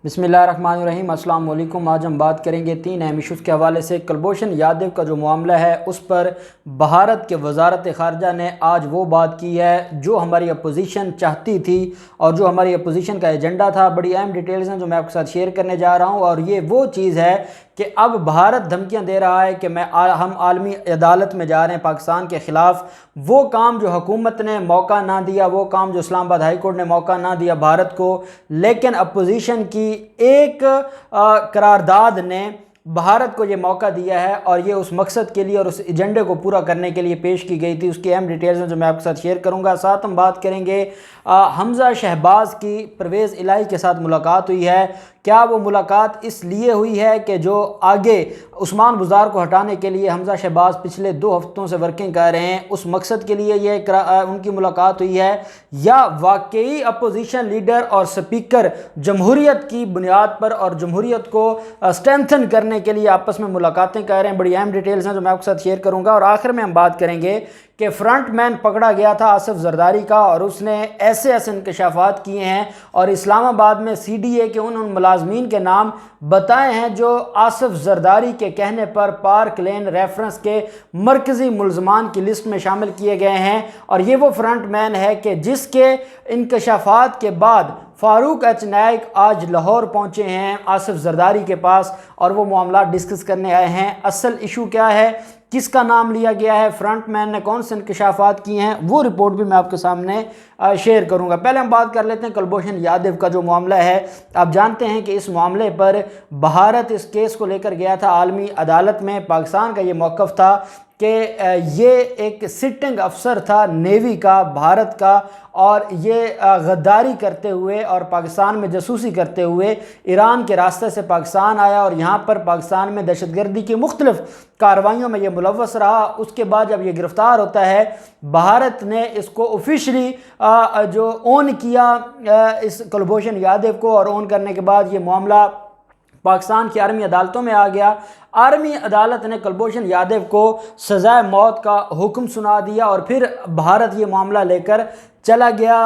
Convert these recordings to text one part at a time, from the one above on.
بسم اللہ الرحمن الرحیم۔ السلام علیکم۔ آج ہم بات کریں گے 3 اہم ایشوز کے حوالے سے۔ کلبھوشن یادو کا جو معاملہ ہے اس پر بھارت کے وزارت خارجہ نے آج وہ بات کی ہے جو ہماری اپوزیشن چاہتی تھی اور جو ہماری اپوزیشن کا ایجنڈا تھا۔ بڑی اہم ڈیٹیلز ہیں جو میں آپ کے ساتھ شیئر کرنے جا رہا ہوں، اور یہ وہ چیز ہے کہ اب بھارت دھمکیاں دے رہا ہے کہ ہم عالمی عدالت میں جا رہے ہیں پاکستان کے خلاف۔ وہ کام جو حکومت نے موقع نہ دیا، وہ کام جو اسلام آباد ہائی کورٹ نے موقع نہ دیا بھارت کو، لیکن اپوزیشن کی ایک قرارداد نے بھارت کو یہ موقع دیا ہے، اور یہ اس مقصد کے لیے اور اس ایجنڈے کو پورا کرنے کے لیے پیش کی گئی تھی۔ اس کی اہم ڈیٹیلز ہیں جو میں آپ کے ساتھ شیئر کروں گا۔ ساتھ ہم بات کریں گے حمزہ شہباز کی پرویز الہی کے ساتھ ملاقات ہوئی ہے۔ کیا وہ ملاقات اس لیے ہوئی ہے کہ جو آگے عثمان بزدار کو ہٹانے کے لیے حمزہ شہباز پچھلے 2 ہفتوں سے ورکنگ کر رہے ہیں، اس مقصد کے لیے یہ ان کی ملاقات ہوئی ہے، یا واقعی اپوزیشن لیڈر اور سپیکر جمہوریت کی بنیاد پر اور جمہوریت کو اسٹرینتھن کرنے کے لیے آپس میں ملاقاتیں کر رہے ہیں؟ بڑی اہم ڈیٹیلز ہیں جو میں آپ کے ساتھ شیئر کروں گا۔ اور آخر میں ہم بات کریں گے کہ فرنٹ مین پکڑا گیا تھا آصف زرداری کا، اور اس نے ایسے انکشافات کیے ہیں اور اسلام آباد میں CDA کے ان ملازمین کے نام بتائے ہیں جو آصف زرداری کے کہنے پر پارک لین ریفرنس کے مرکزی ملزمان کی لسٹ میں شامل کیے گئے ہیں۔ اور یہ وہ فرنٹ مین ہے کہ جس کے انکشافات کے بعد فاروق ایچ نائک آج لاہور پہنچے ہیں آصف زرداری کے پاس، اور وہ معاملات ڈسکس کرنے آئے ہیں۔ اصل ایشو کیا ہے، کس کا نام لیا گیا ہے، فرنٹ مین نے کون سے انکشافات کیے ہیں، وہ رپورٹ بھی میں آپ کے سامنے شیئر کروں گا۔ پہلے ہم بات کر لیتے ہیں کلبھوشن یادو کا جو معاملہ ہے۔ آپ جانتے ہیں کہ اس معاملے پر بھارت اس کیس کو لے کر گیا تھا عالمی عدالت میں۔ پاکستان کا یہ موقف تھا کہ یہ ایک سٹنگ افسر تھا نیوی کا، بھارت کا، اور یہ غداری کرتے ہوئے اور پاکستان میں جاسوسی کرتے ہوئے ایران کے راستے سے پاکستان آیا، اور یہاں پر پاکستان میں دہشت گردی کی مختلف کارروائیوں میں یہ ملوث رہا۔ اس کے بعد جب یہ گرفتار ہوتا ہے، بھارت نے اس کو آفیشلی جو اون کیا اس کلبھوشن یادو کو، اور اون کرنے کے بعد یہ معاملہ پاکستان کی عالمی عدالتوں میں آ گیا۔ عالمی عدالت نے کلبھوشن یادو کو سزائے موت کا حکم سنا دیا، اور پھر بھارت یہ معاملہ لے کر چلا گیا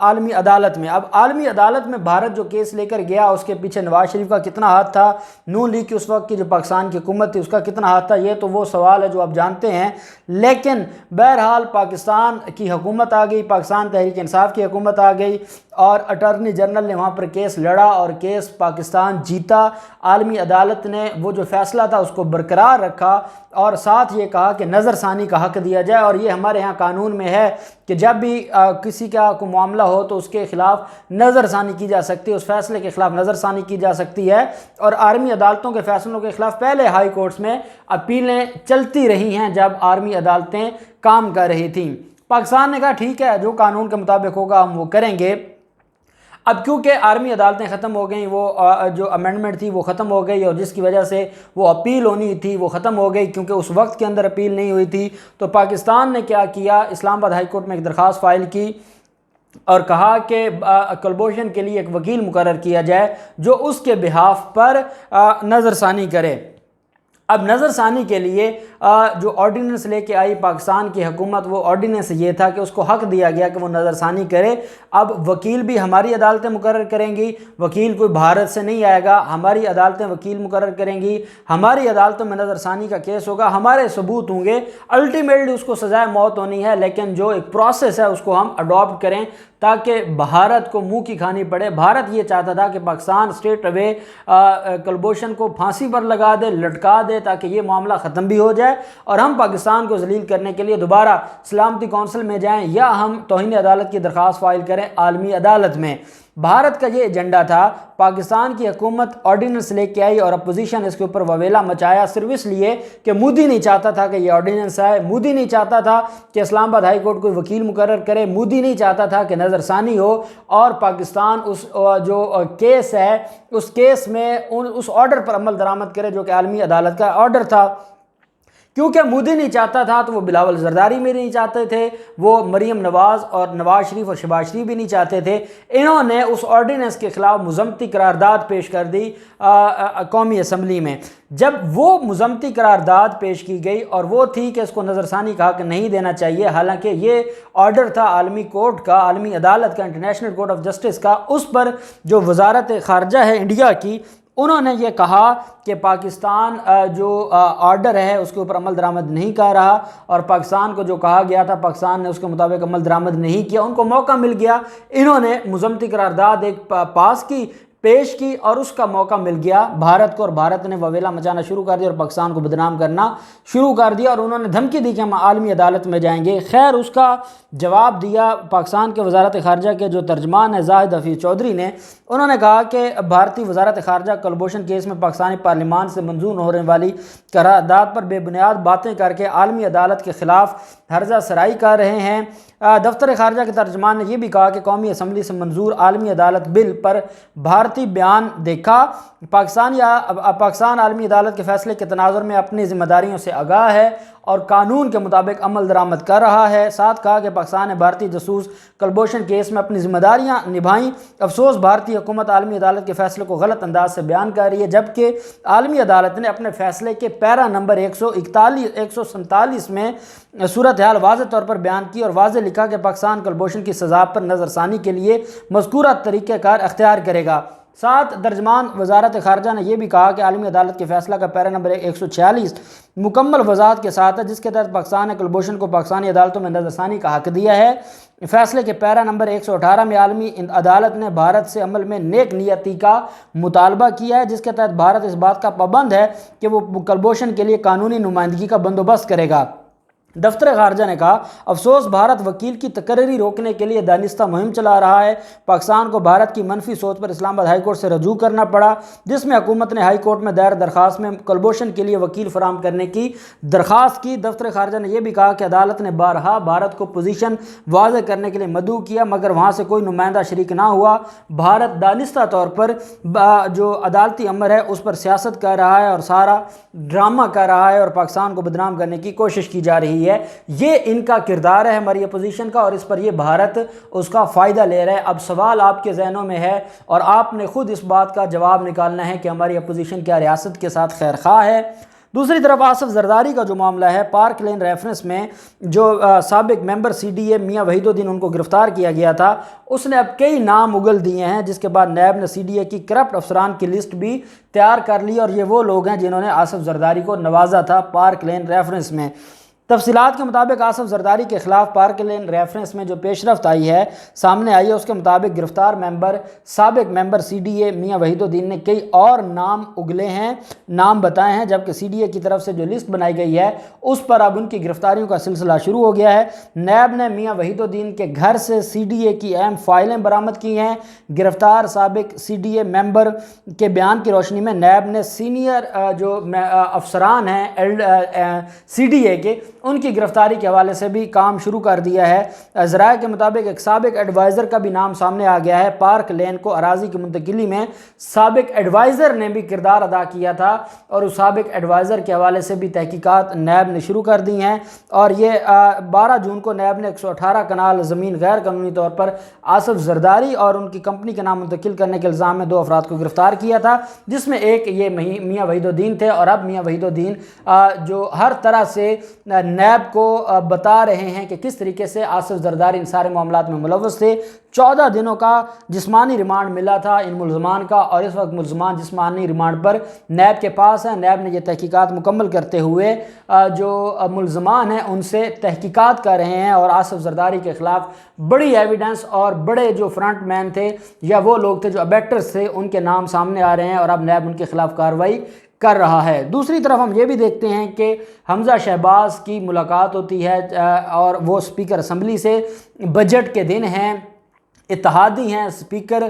عالمی عدالت میں۔ اب عالمی عدالت میں بھارت جو کیس لے کر گیا، اس کے پیچھے نواز شریف کا کتنا ہاتھ تھا، نون لیگ کی اس وقت کی جو پاکستان کی حکومت تھی اس کا کتنا ہاتھ تھا، یہ تو وہ سوال ہے جو آپ جانتے ہیں۔ لیکن بہرحال پاکستان کی حکومت آ گئی، پاکستان تحریک انصاف کی حکومت آ گئی، اور اٹارنی جنرل نے وہاں پر کیس لڑا اور کیس پاکستان جیتا۔ عالمی عدالت نے وہ جو فیصلہ تھا اس کو برقرار رکھا، اور ساتھ یہ کہا کہ نظر ثانی کا حق دیا جائے، اور یہ ہمارے ہاں قانون میں ہے کہ جب بھی کسی کا کوئی معاملہ ہو تو اس کے خلاف نظر ثانی کی جا سکتی ہے، اس فیصلے کے خلاف نظر ثانی کی جا سکتی ہے۔ اور عالمی عدالتوں کے فیصلوں کے خلاف پہلے ہائی کورٹس میں اپیلیں چلتی رہی ہیں جب عالمی عدالتیں کام کر رہی تھیں۔ پاکستان نے کہا ٹھیک ہے، جو قانون کے مطابق ہوگا ہم وہ کریں گے۔ اب کیونکہ عالمی عدالتیں ختم ہو گئیں، وہ جو امینڈمنٹ تھی وہ ختم ہو گئی، اور جس کی وجہ سے وہ اپیل ہونی تھی وہ ختم ہو گئی، کیونکہ اس وقت کے اندر اپیل نہیں ہوئی تھی، تو پاکستان نے کیا کیا، اسلام آباد ہائی کورٹ میں ایک درخواست فائل کی اور کہا کہ کلبھوشن کے لیے ایک وکیل مقرر کیا جائے جو اس کے بہاف پر نظر ثانی کرے۔ اب نظر ثانی کے لیے جو آرڈیننس لے کے آئی پاکستان کی حکومت، وہ آرڈیننس یہ تھا کہ اس کو حق دیا گیا کہ وہ نظر ثانی کرے۔ اب وکیل بھی ہماری عدالتیں مقرر کریں گی، وکیل کوئی بھارت سے نہیں آئے گا، ہماری عدالتیں وکیل مقرر کریں گی، ہماری عدالتوں میں نظر ثانی کا کیس ہوگا، ہمارے ثبوت ہوں گے، الٹیمیٹلی اس کو سزائے موت ہونی ہے، لیکن جو ایک پروسیس ہے اس کو ہم اڈاپٹ کریں تاکہ بھارت کو منہ کی کھانی پڑے۔ بھارت یہ چاہتا تھا کہ پاکستان اسٹریٹ اوے کلبھوشن کو پھانسی پر لگا دے، لٹکا دے، تاکہ یہ معاملہ ختم بھی ہو جائے، اور ہم پاکستان کو ذلیل کرنے کے لیے دوبارہ سلامتی کونسل میں جائیں، یا ہم توہین عدالت کی درخواست فائل کریں عالمی عدالت میں۔ بھارت کا یہ ایجنڈا تھا۔ پاکستان کی حکومت آرڈیننس لے کے آئی اور اپوزیشن اس کے اوپر وویلا مچایا، صرف اس لیے کہ مودی نہیں چاہتا تھا کہ یہ آرڈیننس آئے، مودی نہیں چاہتا تھا کہ اسلام آباد ہائی کورٹ کوئی وکیل مقرر کرے، مودی نہیں چاہتا تھا کہ نظر ثانی ہو، اور پاکستان اس جو کیس ہے اس کیس میں اس آرڈر پر عمل درآمد کرے جو کہ عالمی عدالت کا آرڈر تھا کیونکہ مودی نہیں چاہتا تھا تو وہ بلاول زرداری بھی نہیں چاہتے تھے، وہ مریم نواز اور نواز شریف اور شہباز شریف بھی نہیں چاہتے تھے۔ انہوں نے اس آرڈیننس کے خلاف مذمتی قرارداد پیش کر دی قومی اسمبلی میں۔ جب وہ مذمتی قرارداد پیش کی گئی اور وہ تھی کہ اس کو نظر ثانی کا حق نہیں دینا چاہیے، حالانکہ یہ آرڈر تھا عالمی کورٹ کا، عالمی عدالت کا، انٹرنیشنل کورٹ آف جسٹس کا، اس پر جو وزارت خارجہ ہے انڈیا کی، انہوں نے یہ کہا کہ پاکستان جو آرڈر ہے اس کے اوپر عمل درآمد نہیں کر رہا، اور پاکستان کو جو کہا گیا تھا پاکستان نے اس کے مطابق عمل درآمد نہیں کیا۔ ان کو موقع مل گیا، انہوں نے مذمتی قرارداد ایک پاس کی، پیش کی، اور اس کا موقع مل گیا بھارت کو، اور بھارت نے وویلا مچانا شروع کر دیا اور پاکستان کو بدنام کرنا شروع کر دیا، اور انہوں نے دھمکی دی کہ ہم عالمی عدالت میں جائیں گے۔ خیر اس کا جواب دیا پاکستان کے وزارت خارجہ کے جو ترجمان ہے زاہد حفیظ چودھری نے، انہوں نے کہا کہ بھارتی وزارت خارجہ کلبھوشن کیس میں پاکستانی پارلیمان سے منظور ہونے والی قرارداد پر بے بنیاد باتیں کر کے عالمی عدالت کے خلاف ہرزہ سرائی کر رہے ہیں۔ دفتر خارجہ کے ترجمان نے یہ بھی کہا کہ قومی اسمبلی سے منظور عالمی عدالت بل پر بھارتی بیان دیکھا، پاکستان عالمی عدالت کے فیصلے کے تناظر میں اپنی ذمہ داریوں سے آگاہ ہے اور قانون کے مطابق عمل درآمد کر رہا ہے۔ ساتھ کہا کہ پاکستان نے بھارتی جاسوس کلبھوشن کیس میں اپنی ذمہ داریاں نبھائیں۔ افسوس بھارتی حکومت عالمی عدالت کے فیصلے کو غلط انداز سے بیان کر رہی ہے، جبکہ عالمی عدالت نے اپنے فیصلے کے پیرا نمبر 147 میں صورتحال واضح طور پر بیان کی اور واضح لکھا کہ پاکستان کلبھوشن کی سزا پر نظر ثانی کے لیے مذکورہ طریقہ کار اختیار کرے گا۔ ساتھ ترجمان وزارت خارجہ نے یہ بھی کہا کہ عالمی عدالت کے فیصلہ کا پیرا نمبر 146 مکمل وضاحت کے ساتھ ہے، جس کے تحت پاکستان نے کلبھوشن کو پاکستانی عدالتوں میں نظر ثانی کا حق دیا ہے۔ فیصلے کے پیرا نمبر 118 میں عالمی عدالت نے بھارت سے عمل میں نیک نیتی کا مطالبہ کیا ہے، جس کے تحت بھارت اس بات کا پابند ہے کہ وہ کلبھوشن کے لیے قانونی نمائندگی کا بندوبست کرے گا۔ دفتر خارجہ نے کہا افسوس بھارت وکیل کی تقرری روکنے کے لیے دانستہ مہم چلا رہا ہے۔ پاکستان کو بھارت کی منفی سوچ پر اسلام آباد ہائی کورٹ سے رجوع کرنا پڑا، جس میں حکومت نے ہائی کورٹ میں دائر درخواست میں کلبھوشن کے لیے وکیل فراہم کرنے کی درخواست کی۔ دفتر خارجہ نے یہ بھی کہا کہ عدالت نے بارہا بھارت کو پوزیشن واضح کرنے کے لیے مدعو کیا، مگر وہاں سے کوئی نمائندہ شریک نہ ہوا۔ بھارت دانستہ طور پر جو عدالتی امر ہے اس پر سیاست کر رہا ہے اور سارا ڈرامہ کر رہا ہے اور پاکستان کو بدنام کرنے کی کوشش کی جا رہی ہے۔ یہ ان کا کردار ہے ہماری اپوزیشن کا، اور اس پر یہ بھارت اس کا فائدہ لے رہا ہے۔ اب سوال آپ کے ذہنوں میں ہے اور آپ نے خود اس بات کا جواب نکالنا ہے کہ ہماری اپوزیشن کیا ریاست کے ساتھ خیر خواہ ہے۔ دوسری طرف آصف زرداری کا جو معاملہ ہے، پارک لین ریفرنس میں جو سابق ممبر سی ڈی اے میاں وحید الدین ان کو گرفتار کیا گیا تھا، اس نے اب کئی نام اگل دیے ہیں، جس کے بعد نیب نے سی ڈی اے کی کرپٹ افسران کی لسٹ بھی تیار کر لی، اور یہ وہ لوگ ہیں جنہوں نے آصف زرداری کو نوازا تھا پارک لین ریفرنس میں۔ تفصیلات کے مطابق آصف زرداری کے خلاف پارک لین ریفرنس میں جو پیش رفت سامنے آئی ہے، اس کے مطابق گرفتار سابق ممبر سی ڈی اے میاں وحید الدین نے کئی اور نام اگلے ہیں، نام بتائے ہیں، جبکہ سی ڈی اے کی طرف سے جو لسٹ بنائی گئی ہے اس پر اب ان کی گرفتاریوں کا سلسلہ شروع ہو گیا ہے۔ نیب نے میاں وحید الدین کے گھر سے سی ڈی اے کی اہم فائلیں برآمد کی ہیں۔ گرفتار سابق سی ڈی اے ممبر کے بیان کی روشنی میں نیب نے سینئر جو افسران ہیں سی ڈی اے کے، ان کی گرفتاری کے حوالے سے بھی کام شروع کر دیا ہے۔ ذرائع کے مطابق ایک سابق ایڈوائزر کا بھی نام سامنے آ گیا ہے۔ پارک لین کو اراضی کی منتقلی میں سابق ایڈوائزر نے بھی کردار ادا کیا تھا، اور اس سابق ایڈوائزر کے حوالے سے بھی تحقیقات نیب نے شروع کر دی ہیں، اور یہ 12 جون کو نیب نے 118 کنال زمین غیر قانونی طور پر آصف زرداری اور ان کی کمپنی کا نام منتقل کرنے کے الزام میں 2 افراد کو گرفتار کیا تھا، جس میں ایک یہ میاں وحید الدین تھے، اور اب میاں وحید الدین جو ہر طرح سے نیب کو بتا رہے ہیں کہ کس طریقے سے آصف زرداری ان سارے معاملات میں ملوث تھے۔ 14 دنوں کا جسمانی ریمانڈ ملا تھا ان ملزمان کا، اور اس وقت ملزمان جسمانی ریمانڈ پر نیب کے پاس ہیں۔ نیب نے یہ تحقیقات مکمل کرتے ہوئے جو ملزمان ہیں ان سے تحقیقات کر رہے ہیں، اور آصف زرداری کے خلاف بڑی ایویڈنس اور بڑے جو فرنٹ مین تھے یا وہ لوگ تھے جو ابیکٹرز تھے، ان کے نام سامنے آ رہے ہیں، اور اب نیب ان کے خلاف کارروائی کر رہا ہے۔ دوسری طرف ہم یہ بھی دیکھتے ہیں کہ حمزہ شہباز کی ملاقات ہوتی ہے، اور وہ اسپیکر اسمبلی سے بجٹ کے دن ہیں، اتحادی ہیں سپیکر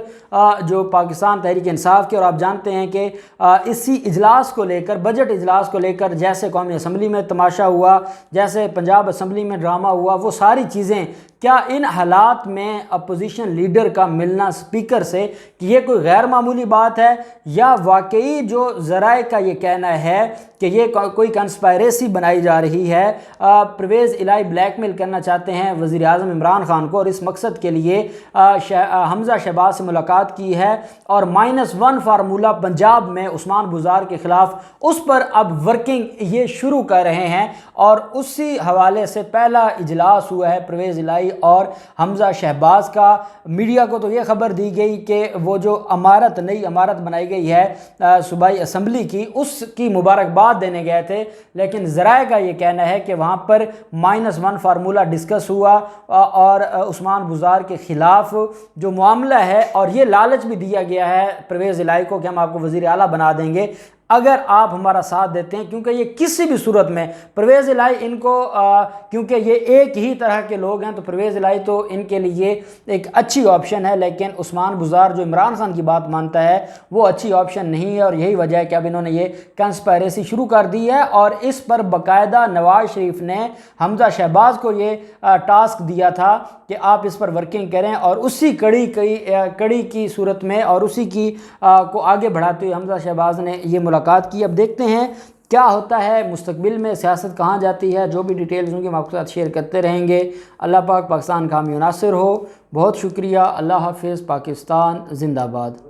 جو پاکستان تحریک انصاف کے، اور آپ جانتے ہیں کہ اسی اجلاس کو لے کر، بجٹ اجلاس کو لے کر جیسے قومی اسمبلی میں تماشا ہوا، جیسے پنجاب اسمبلی میں ڈرامہ ہوا، وہ ساری چیزیں کیا ان حالات میں اپوزیشن لیڈر کا ملنا سپیکر سے کہ یہ کوئی غیر معمولی بات ہے، یا واقعی جو ذرائع کا یہ کہنا ہے کہ یہ کوئی کنسپائریسی بنائی جا رہی ہے، پرویز الہی بلیک میل کرنا چاہتے ہیں وزیر اعظم عمران خان کو، اور اس مقصد کے لیے حمزہ شہباز سے ملاقات کی ہے، اور -1 فارمولہ پنجاب میں عثمان بزار کے خلاف اس پر اب ورکنگ یہ شروع کر رہے ہیں، اور اسی حوالے سے پہلا اجلاس ہوا ہے پرویز الہی اور حمزہ شہباز کا۔ میڈیا کو تو یہ خبر دی گئی کہ وہ جو نئی عمارت بنائی گئی ہے صوبائی اسمبلی کی، اس کی مبارکباد دینے گئے تھے، لیکن ذرائع کا یہ کہنا ہے کہ وہاں پر -1 فارمولہ ڈسکس ہوا، اور عثمان بزار کے خلاف جو معاملہ ہے، اور یہ لالچ بھی دیا گیا ہے پرویز الہی کو کہ ہم آپ کو وزیر اعلیٰ بنا دیں گے اگر آپ ہمارا ساتھ دیتے ہیں، کیونکہ یہ کسی بھی صورت میں پرویز الہی ان کو کیونکہ یہ ایک ہی طرح کے لوگ ہیں، تو پرویز الہی تو ان کے لیے ایک اچھی آپشن ہے، لیکن عثمان بزار جو عمران خان کی بات مانتا ہے وہ اچھی آپشن نہیں ہے، اور یہی وجہ ہے کہ اب انہوں نے یہ کنسپائریسی شروع کر دی ہے، اور اس پر باقاعدہ نواز شریف نے حمزہ شہباز کو یہ ٹاسک دیا تھا کہ آپ اس پر ورکنگ کریں، اور اسی کڑی کی صورت میں اور اسی کی کو آگے بڑھاتے ہوئے حمزہ شہباز نے یہ ملاقات کی۔ اب دیکھتے ہیں کیا ہوتا ہے مستقبل میں، سیاست کہاں جاتی ہے، جو بھی ڈیٹیلز ہوں گی ہم آپ کے ساتھ شیئر کرتے رہیں گے۔ اللہ پاک پاکستان کا حامی و ناصر ہو۔ بہت شکریہ۔ اللہ حافظ۔ پاکستان زندہ باد۔